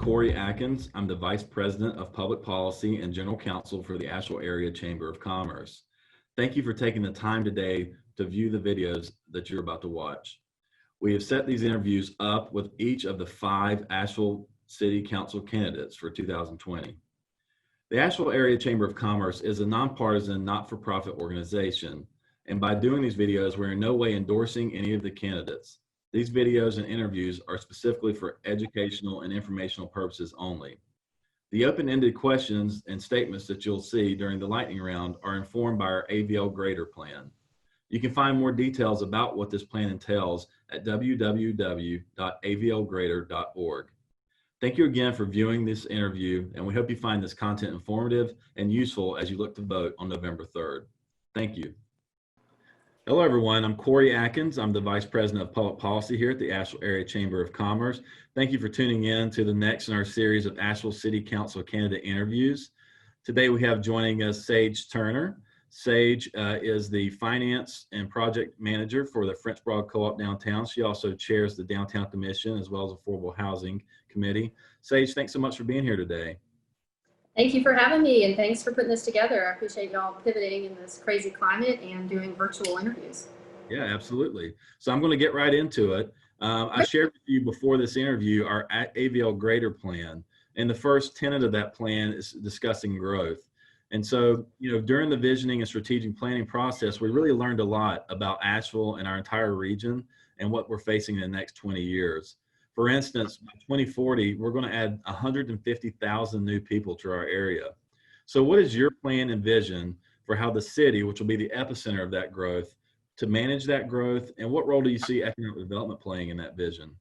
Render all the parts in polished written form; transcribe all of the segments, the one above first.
Corey Atkins. I'm the Vice President of Public Policy and General Counsel for the Asheville Area Chamber of Commerce. Thank you for taking the time today to view the videos that you're about to watch. We have set these interviews up with each of the 5 Asheville City Council candidates for 2020. The Asheville Area Chamber of Commerce is a nonpartisan, not-for-profit organization, and by doing these videos, we're in no way endorsing any of the candidates. These videos and interviews are specifically for educational and informational purposes only. The open-ended questions and statements that you'll see during the lightning round are informed by our AVL Grader plan. You can find more details about what this plan entails at www.avlgrader.org. Thank you again for viewing this interview, and we hope you find this content informative and useful as you look to vote on November 3rd. Thank you. Hello, everyone. I'm Corey Atkins. I'm the Vice President of Public Policy here at the Asheville Area Chamber of Commerce. Thank you for tuning in to the next in our series of Asheville City Council candidate interviews. Today we have joining us Sage Turner. Sage is the Finance and Project Manager for the French Broad Co-op downtown. She also chairs the Downtown Commission as well as Affordable Housing Committee. Sage, thanks so much for being here today. Thank you for having me, and thanks for putting this together. I appreciate y'all pivoting in this crazy climate and doing virtual interviews. Yeah, absolutely. So I'm going to get right into it. I shared with you before this interview our AVL Grader plan, and the first tenet of that plan is discussing growth. And so, during the visioning and strategic planning process, we really learned a lot about Asheville and our entire region and what we're facing in the next 20 years. For instance, by 2040, we're going to add 150,000 new people to our area. So what is your plan and vision for how the city, which will be the epicenter of that growth, to manage that growth, and what role do you see economic development playing in that vision?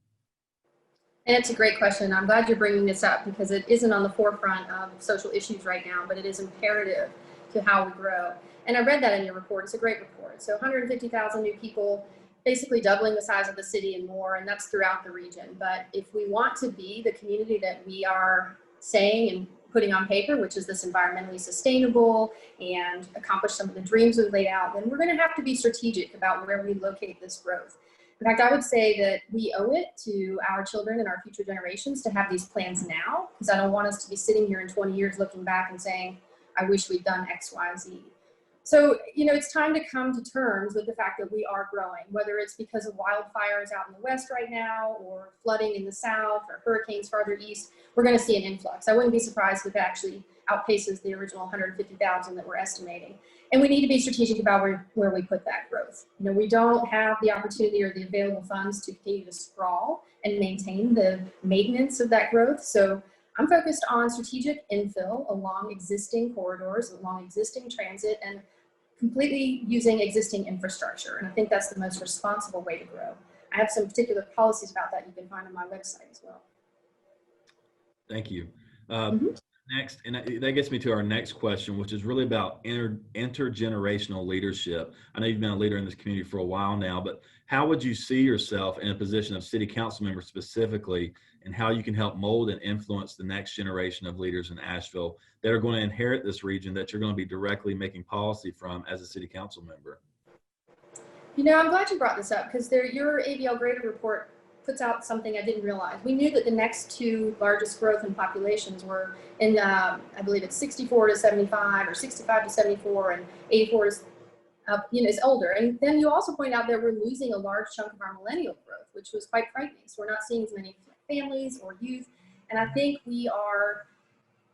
And it's a great question. I'm glad you're bringing this up because it isn't on the forefront of social issues right now, but it is imperative to how we grow. And I read that in your report. It's a great report. So 150,000 new people, basically doubling the size of the city and more, and that's throughout the region. But if we want to be the community that we are saying and putting on paper, which is this environmentally sustainable and accomplish some of the dreams we've laid out, then we're going to have to be strategic about where we locate this growth. In fact, I would say that we owe it to our children and our future generations to have these plans now, because I don't want us to be sitting here in 20 years looking back and saying, I wish we'd done X, Y, Z. So, it's time to come to terms with the fact that we are growing, whether it's because of wildfires out in the west right now, or flooding in the south, or hurricanes farther east. We're going to see an influx. I wouldn't be surprised if it actually outpaces the original 150,000 that we're estimating. And we need to be strategic about where we put that growth. We don't have the opportunity or the available funds to continue to sprawl and maintain the maintenance of that growth. So I'm focused on strategic infill along existing corridors, along existing transit, and completely using existing infrastructure. And I think that's the most responsible way to grow. I have some particular policies about that you can find on my website as well. Thank you. Next, and that gets me to our next question, which is really about intergenerational leadership. I know you've been a leader in this community for a while now, but how would you see yourself in a position of city council member specifically, and how you can help mold and influence the next generation of leaders in Asheville that are going to inherit this region that you're going to be directly making policy from as a city council member? I'm glad you brought this up because your AVL Grader report puts out something I didn't realize. We knew that the next 2 largest growth in populations were in, I believe it's 64 to 75 or 65 to 74, and 84 is is older. And then you also point out that we're losing a large chunk of our millennial growth, which was quite frightening. So we're not seeing as many families or youth. And I think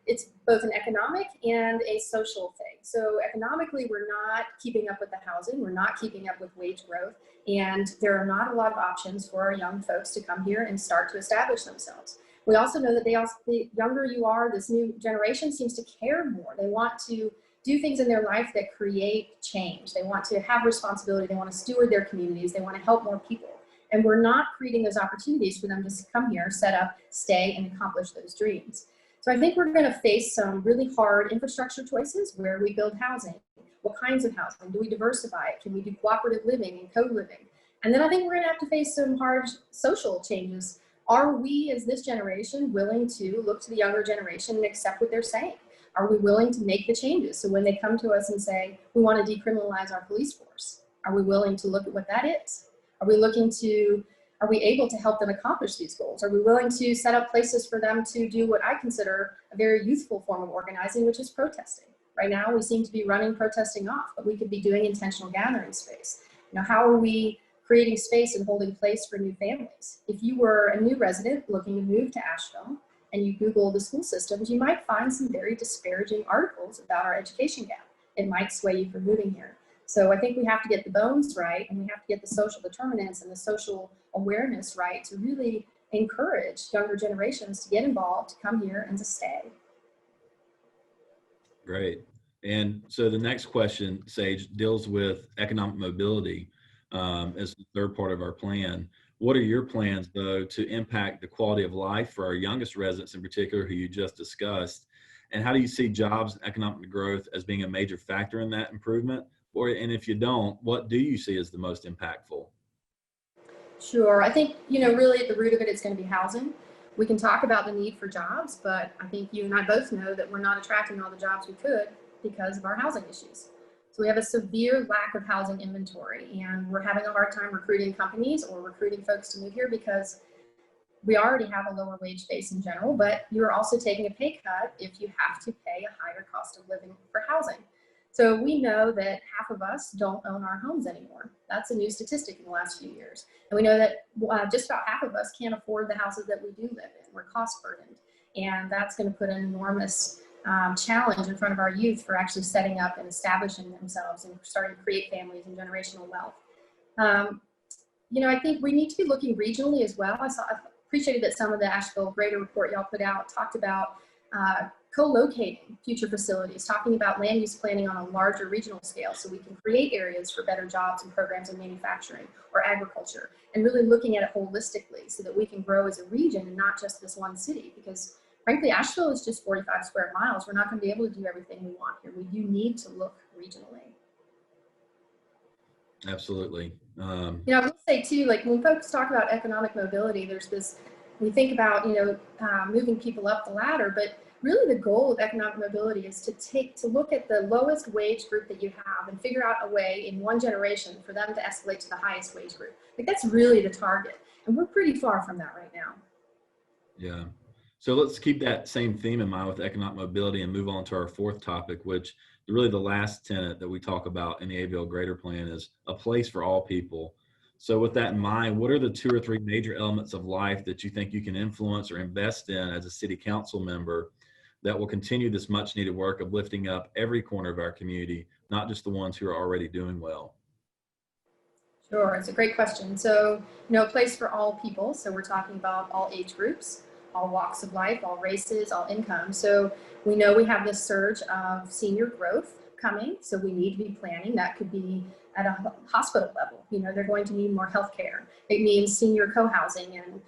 it's both an economic and a social thing. So economically, we're not keeping up with the housing. We're not keeping up with wage growth. And there are not a lot of options for our young folks to come here and start to establish themselves. We also know that the younger you are, this new generation seems to care more. They want to do things in their life that create change. They want to have responsibility. They want to steward their communities. They want to help more people. And we're not creating those opportunities for them to come here, set up, stay, and accomplish those dreams. So I think we're going to face some really hard infrastructure choices where we build housing. What kinds of housing? Do we diversify it? Can we do cooperative living and co-living? And then I think we're going to have to face some hard social changes. Are we, as this generation, willing to look to the younger generation and accept what they're saying? Are we willing to make the changes? So when they come to us and say, we want to decriminalize our police force, are we willing to look at what that is? Are we looking to are we able to help them accomplish these goals? Are we willing to set up places for them to do what I consider a very youthful form of organizing, which is protesting? Right now, we seem to be running protesting off, but we could be doing intentional gathering space. How are we creating space and holding place for new families? If you were a new resident looking to move to Asheville and you Google the school systems, you might find some very disparaging articles about our education gap. It might sway you from moving here. So I think we have to get the bones right, and we have to get the social determinants and the social awareness right to really encourage younger generations to get involved, to come here, and to stay. Great. And so the next question, Sage, deals with economic mobility as the third part of our plan. What are your plans, though, to impact the quality of life for our youngest residents in particular, who you just discussed? And how do you see jobs and economic growth as being a major factor in that improvement? And if you don't, what do you see as the most impactful? Sure. I think, really at the root of it, it's going to be housing. We can talk about the need for jobs, but I think you and I both know that we're not attracting all the jobs we could because of our housing issues. So we have a severe lack of housing inventory, and we're having a hard time recruiting companies or recruiting folks to move here because we already have a lower wage base in general, but you're also taking a pay cut if you have to pay a higher cost of living for housing. So we know that half of us don't own our homes anymore. That's a new statistic in the last few years. And we know that just about half of us can't afford the houses that we do live in. We're cost burdened. And that's going to put an enormous challenge in front of our youth for actually setting up and establishing themselves and starting to create families and generational wealth. I think we need to be looking regionally as well. I appreciated that some of the Asheville Greater report y'all put out talked about co-locating future facilities, talking about land use planning on a larger regional scale so we can create areas for better jobs and programs in manufacturing or agriculture, and really looking at it holistically so that we can grow as a region and not just this one city, because frankly, Asheville is just 45 square miles. We're not going to be able to do everything we want here. We do need to look regionally. Absolutely. I will say too, like when folks talk about economic mobility, there's this, we think about, moving people up the ladder, but really the goal of economic mobility is to look at the lowest wage group that you have and figure out a way in one generation for them to escalate to the highest wage group. Like that's really the target. And we're pretty far from that right now. Yeah. So let's keep that same theme in mind with economic mobility and move on to our fourth topic, which really the last tenet that we talk about in the AVL Greater Plan is a place for all people. So with that in mind, what are the 2 or 3 major elements of life that you think you can influence or invest in as a city council member that will continue this much needed work of lifting up every corner of our community, not just the ones who are already doing well? Sure, it's a great question. So, a place for all people. So we're talking about all age groups, all walks of life, all races, all incomes. So we know we have this surge of senior growth coming. So we need to be planning. That could be at a hospital level. They're going to need more health care. It means senior co-housing and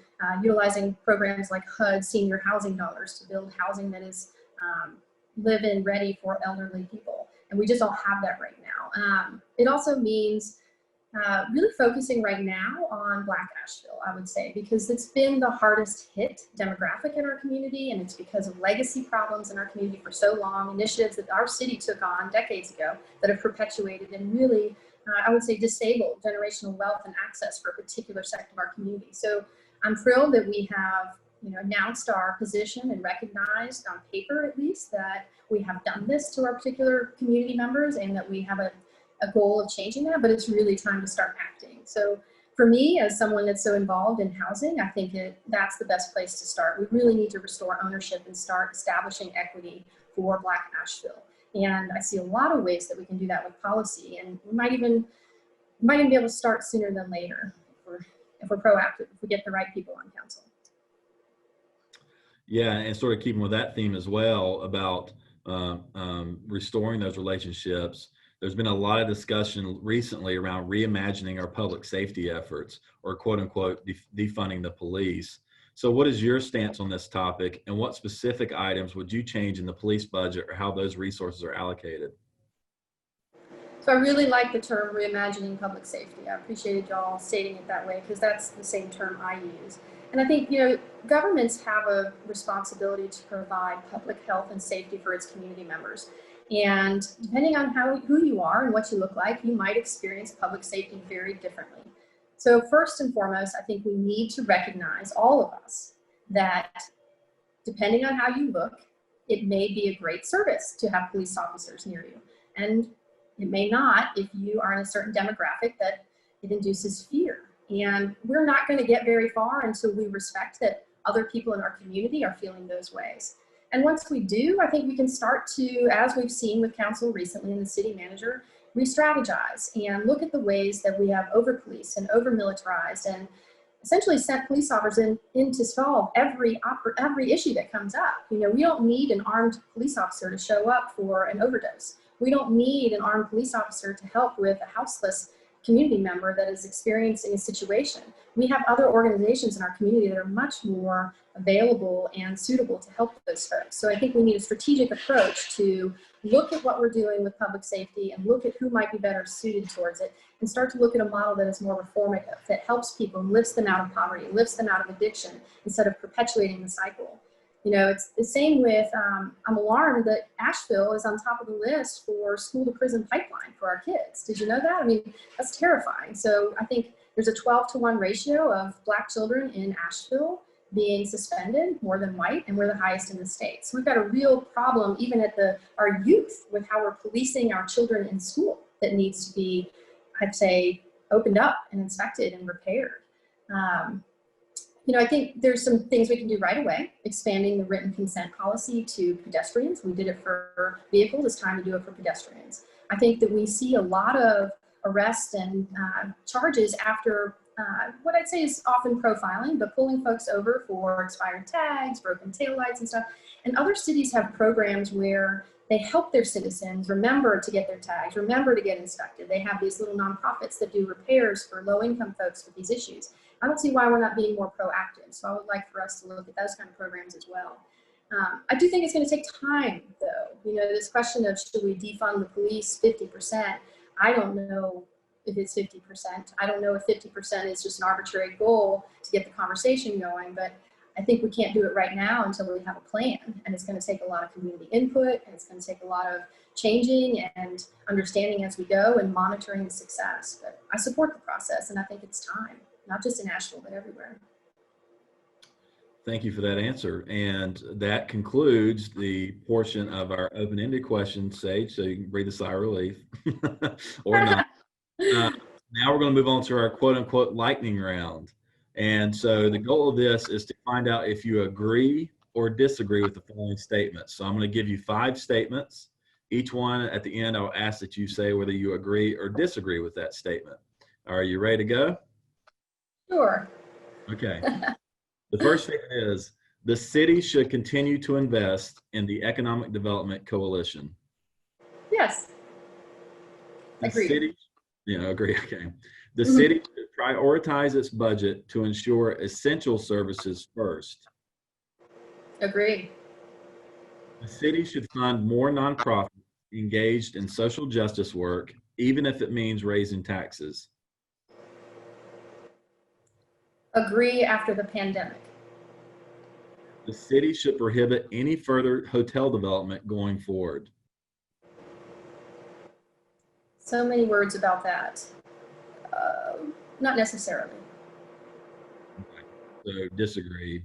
utilizing programs like HUD senior housing dollars to build housing that is live-in ready for elderly people. And we just don't have that right now. It also means really focusing right now on Black Asheville, I would say, because it's been the hardest hit demographic in our community, and it's because of legacy problems in our community for so long, initiatives that our city took on decades ago that have perpetuated and really, I would say, disabled generational wealth and access for a particular sector of our community. So I'm thrilled that we have announced our position and recognized on paper, at least, that we have done this to our particular community members and that we have a goal of changing that, but it's really time to start acting. So for me, as someone that's so involved in housing, I think that's the best place to start. We really need to restore ownership and start establishing equity for Black Asheville. And I see a lot of ways that we can do that with policy, and we might even be able to start sooner than later if we're proactive, if we get the right people on council. Yeah, and sort of keeping with that theme as well about restoring those relationships. There's been a lot of discussion recently around reimagining our public safety efforts, or quote unquote defunding the police. So what is your stance on this topic, and what specific items would you change in the police budget or how those resources are allocated? So I really like the term reimagining public safety. I appreciated y'all stating it that way because that's the same term I use. And I think, governments have a responsibility to provide public health and safety for its community members. And depending on who you are and what you look like, you might experience public safety very differently. So first and foremost, I think we need to recognize, all of us, that depending on how you look, it may be a great service to have police officers near you. And it may not if you are in a certain demographic that it induces fear. And we're not going to get very far until we respect that other people in our community are feeling those ways. And once we do, I think we can start to, as we've seen with council recently and the city manager, re-strategize and look at the ways that we have over-policed and over-militarized and essentially sent police officers in to solve every issue that comes up. You know, we don't need an armed police officer to show up for an overdose. We don't need an armed police officer to help with a houseless community member that is experiencing a situation. We have other organizations in our community that are much more available and suitable to help those folks. So I think we need a strategic approach to look at what we're doing with public safety and look at who might be better suited towards it, and start to look at a model that is more reformative, that helps people and lifts them out of poverty, lifts them out of addiction, instead of perpetuating the cycle. You know, it's the same with, I'm alarmed that Asheville is on top of the list for school to prison pipeline for our kids. Did you know that? I mean, that's terrifying. So I think there's a 12-to-1 ratio of Black children in Asheville being suspended more than white, and we're the highest in the state. So we've got a real problem even at our youth with how we're policing our children in school that needs to be, I'd say, opened up and inspected and repaired. You know, I think there's some things we can do right away. Expanding the written consent policy to pedestrians. We did it for vehicles. It's time to do it for pedestrians. I think that we see a lot of arrests and charges after what I'd say is often profiling, but pulling folks over for expired tags, broken taillights and stuff. And other cities have programs where they help their citizens remember to get their tags, remember to get inspected. They have these little nonprofits that do repairs for low-income folks with these issues. I don't see why we're not being more proactive. So I would like for us to look at those kind of programs as well. I do think it's going to take time, though. You know, this question of should we defund the police 50%? I don't know if it's 50%. I don't know if 50% is just an arbitrary goal to get the conversation going, but I think we can't do it right now until we have a plan. And it's going to take a lot of community input, and it's going to take a lot of changing and understanding as we go and monitoring the success. But I support the process, and I think it's time, not just in Asheville, but everywhere. Thank you for that answer. And that concludes the portion of our open-ended questions, Sage, so you can breathe a sigh of relief or not. Now we're going to move on to our quote-unquote lightning round. And so the goal of this is to find out if you agree or disagree with the following statements. So I'm going to give you 5 statements. Each one at the end, I'll ask that you say whether you agree or disagree with that statement. Are you ready to go? Sure. Okay. The first statement is, the city should continue to invest in the Economic Development Coalition. Yes. Agreed. Agree. Okay. The city should prioritize its budget to ensure essential services first. Agree. The city should fund more nonprofits engaged in social justice work, even if it means raising taxes. Agree after the pandemic. The city should prohibit any further hotel development going forward. So many words about that. Not necessarily. Okay. So disagree.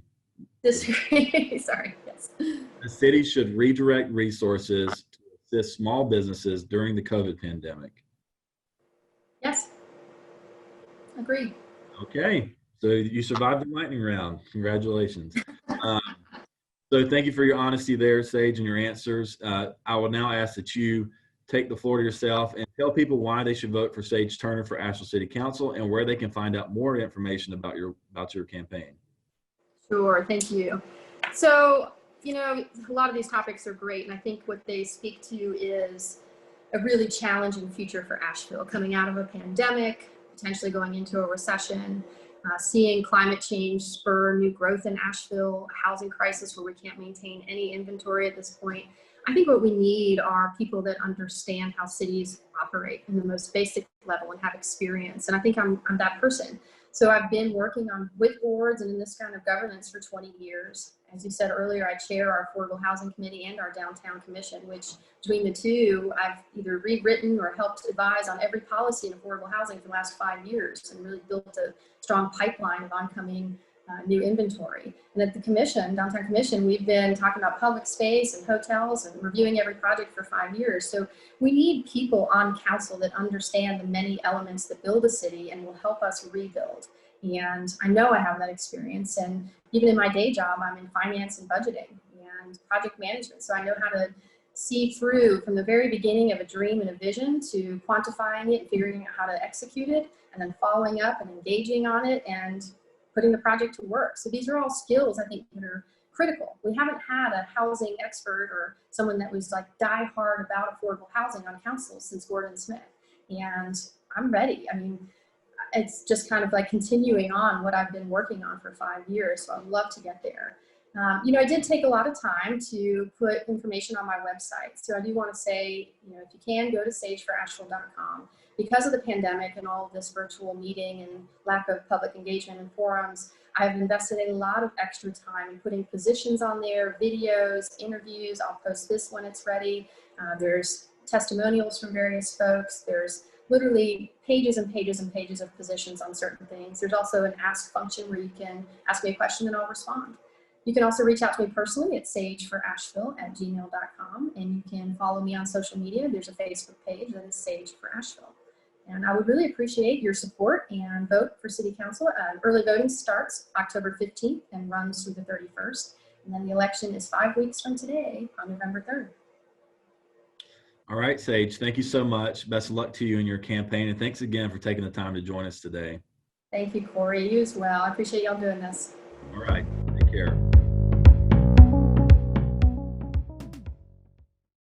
Disagree. Sorry. Yes. The city should redirect resources to assist small businesses during the COVID pandemic. Yes. Agree. Okay. So you survived the lightning round. Congratulations. So thank you for your honesty there, Sage, and your answers. I will now ask that you take the floor to yourself and tell people why they should vote for Sage Turner for Asheville City Council and where they can find out more information about your campaign. Sure, thank you. So, you know, a lot of these topics are great, and I think what they speak to is a really challenging future for Asheville, coming out of a pandemic, potentially going into a recession, seeing climate change spur new growth in Asheville, a housing crisis where we can't maintain any inventory at this point. I think what we need are people that understand how cities operate in the most basic level and have experience. And I think I'm that person. So I've been working with boards and in this kind of governance for 20 years. As you said earlier, I chair our Affordable Housing Committee and our Downtown Commission, which between the two, I've either rewritten or helped advise on every policy in affordable housing for the last 5 years and really built a strong pipeline of oncoming new inventory. And at the commission, Downtown Commission, we've been talking about public space and hotels and reviewing every project for 5 years. So we need people on council that understand the many elements that build a city and will help us rebuild. And I know I have that experience. And even in my day job, I'm in finance and budgeting and project management. So I know how to see through from the very beginning of a dream and a vision to quantifying it, figuring out how to execute it, and then following up and engaging on it and putting the project to work. So these are all skills I think that are critical. We haven't had a housing expert or someone that was like die hard about affordable housing on council since Gordon Smith. And I'm ready. I mean, it's just kind of like continuing on what I've been working on for 5 years. So I'd love to get there. You know, I did take a lot of time to put information on my website. So I do want to say, you know, if you can, go to sageforasheville.com. Because of the pandemic and all of this virtual meeting and lack of public engagement and forums, I've invested a lot of extra time in putting positions on there, videos, interviews. I'll post this when it's ready. There's testimonials from various folks. There's literally pages and pages and pages of positions on certain things. There's also an ask function where you can ask me a question and I'll respond. You can also reach out to me personally at sageforasheville@gmail.com, and you can follow me on social media. There's a Facebook page that is Sage for Asheville. And I would really appreciate your support and vote for City Council. Early voting starts October 15th and runs through the 31st. And then the election is 5 weeks from today on November 3rd. All right, Sage, thank you so much. Best of luck to you in your campaign. And thanks again for taking the time to join us today. Thank you, Corey. You as well. I appreciate y'all doing this. All right, take care.